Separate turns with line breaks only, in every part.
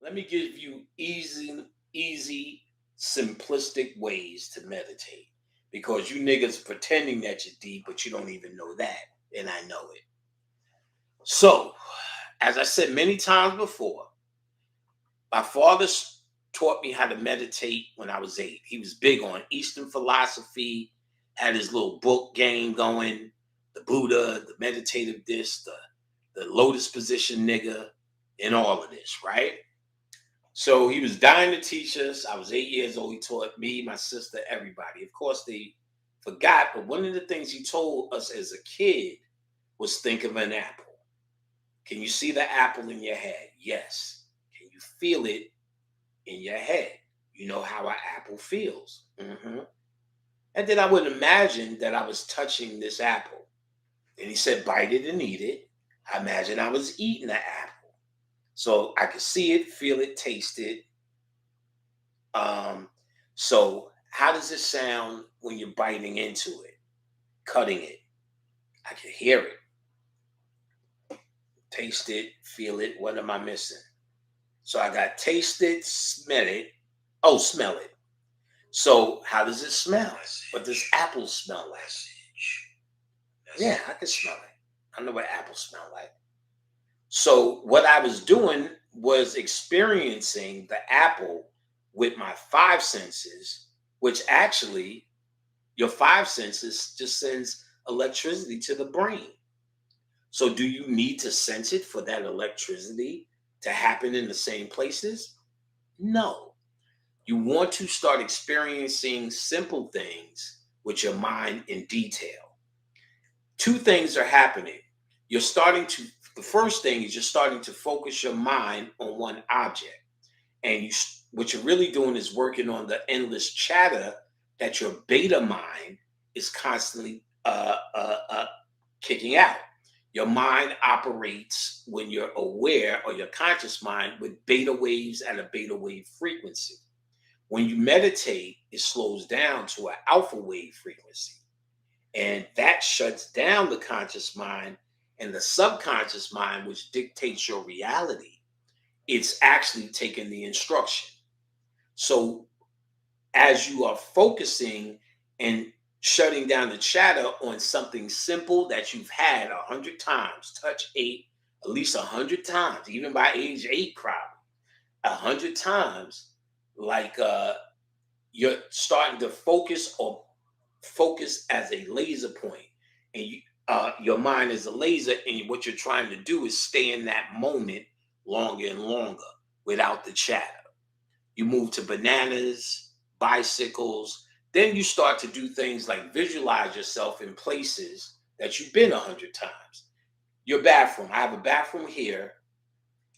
Let me give you easy, simplistic ways to meditate. Because you niggas pretending that you're deep, but you don't even know that. And I know it. So, as I said many times before, my father taught me how to meditate when I was 8. He was big on Eastern philosophy, had his little book game going, the Buddha, the meditative this, the lotus position nigga, and all of this, right? So he was dying to teach us. I was 8 years old. He taught me, my sister, everybody. Of course, they forgot, but one of the things he told us as a kid was think of an apple. Can you see the apple in your head? Yes. Can you feel it in your head? You know how an apple feels. And then I would imagine that I was touching this apple. And he said, bite it and eat it. I imagine I was eating the apple. So I could see it, feel it, taste it. Um, so how does it sound when you're biting into it, cutting it? I can hear it, taste it, feel it. What am I missing? So I got taste it, smell it. Oh, smell it. So how does it smell? What does apple smell like? Yeah, I can smell it. I know what apples smell like. So what I was doing was experiencing the apple with my five senses, which actually your five senses just sends electricity to the brain. So do you need to sense it for that electricity to happen in the same places? No. You want to start experiencing simple things with your mind in detail. Two things are happening. You're starting to, the first thing is you're starting to focus your mind on one object. And what you're really doing is working on the endless chatter that your beta mind is constantly kicking out. Your mind operates when you're aware, or your conscious mind, with beta waves at a beta wave frequency. When you meditate, it slows down to an alpha wave frequency. And that shuts down the conscious mind, and the subconscious mind, which dictates your reality. It's actually taking the instruction. So as you are focusing and shutting down the chatter on something simple that you've had 100 times, touch eight, at least 100 times, even by age 8, probably 100 times, like you're starting to focus, or focus as a laser point, and your mind is a laser, and what you're trying to do is stay in that moment longer and longer without the chatter. You move to bananas, bicycles. Then you start to do things like visualize yourself in places that you've been 100 times. Your bathroom. I have a bathroom here.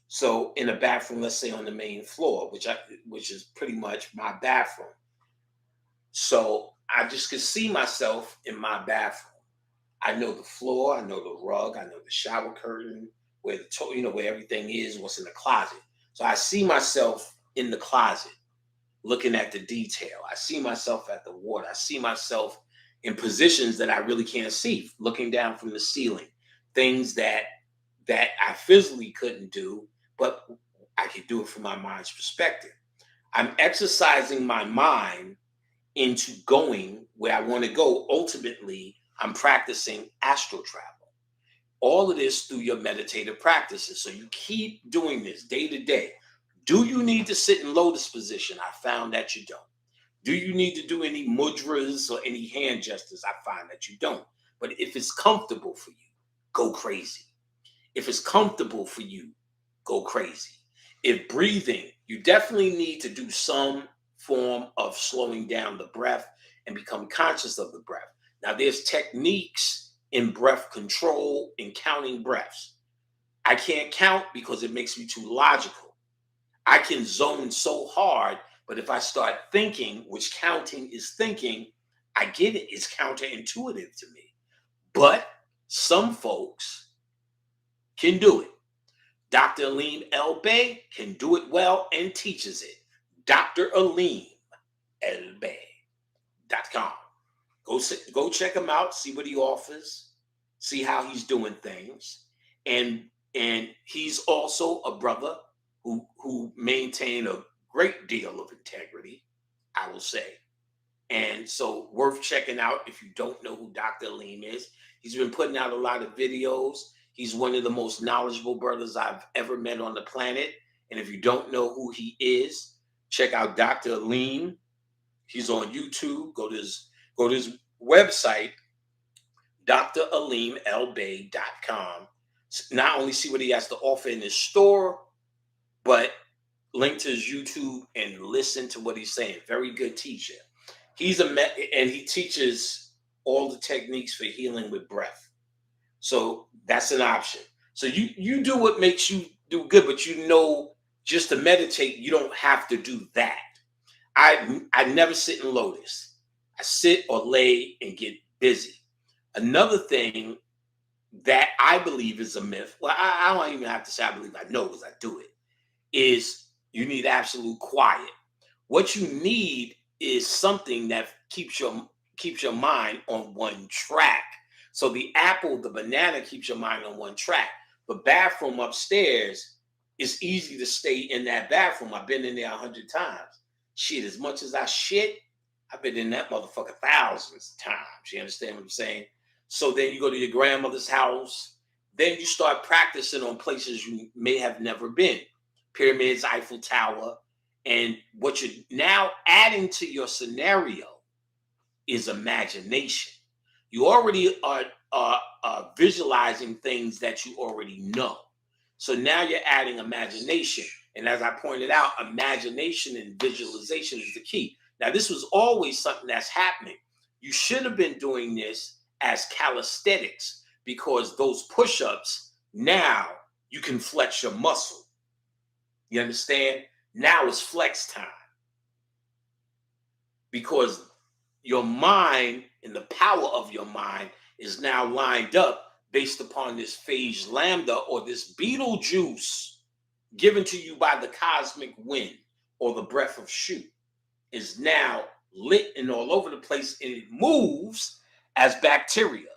So in a bathroom, let's say on the main floor, which is pretty much my bathroom. So I just could see myself in my bathroom. I know the floor, I know the rug, I know the shower curtain, where where everything is, what's in the closet. So I see myself in the closet, looking at the detail. I see myself at the water. I see myself in positions that I really can't see, looking down from the ceiling, things that I physically couldn't do, but I could do it from my mind's perspective. I'm exercising my mind into going where I want to go. Ultimately, I'm practicing astral travel. All of this through your meditative practices. So you keep doing this day to day. Do you need to sit in lotus position? I found that you don't. Do you need to do any mudras or any hand gestures? I find that you don't. But if it's comfortable for you, go crazy. If it's comfortable for you, go crazy. If breathing, you definitely need to do some form of slowing down the breath and become conscious of the breath. Now, there's techniques in breath control and counting breaths. I can't count because it makes me too logical. I can zone so hard, but if I start thinking, which counting is thinking, I get it. It's counterintuitive to me. But some folks can do it. Dr. Aleem Elbay can do it well and teaches it. Dr. Aleem Elbay.com. Go check him out, see what he offers, see how he's doing things. And he's also a brother who maintain a great deal of integrity, I will say. And so worth checking out if you don't know who Dr. Aleem is. He's been putting out a lot of videos. He's one of the most knowledgeable brothers I've ever met on the planet. And if you don't know who he is, check out Dr. Aleem. He's on YouTube. Go to his website, draleemelbay.com. Not only see what he has to offer in his store, but link to his YouTube and listen to what he's saying. Very good teacher. And he teaches all the techniques for healing with breath. So that's an option. So you do what makes you do good, but just to meditate, you don't have to do that. I never sit in lotus. I sit or lay and get busy. Another thing that I believe is a myth. Well, I don't even have to say I believe, I know because I do it. Is you need absolute quiet. What you need is something that keeps your mind on one track. So the apple, the banana keeps your mind on one track. The bathroom upstairs, it's easy to stay in that bathroom. I've been in there 100 times. Shit, as much as I shit, I've been in that motherfucker thousands of times. You understand what I'm saying? So then you go to your grandmother's house. Then you start practicing on places you may have never been. Pyramids, Eiffel Tower. And what you're now adding to your scenario is imagination. You already are visualizing things that you already know. So now you're adding imagination. And as I pointed out, imagination and visualization is the key. Now, this was always something that's happening. You should have been doing this as calisthenics because those push-ups, now you can flex your muscle. You understand? Now it's flex time because your mind and the power of your mind is now lined up based upon this phage lambda or this beetle juice given to you by the cosmic wind or the breath of Shu is now lit and all over the place, and it moves as bacteria.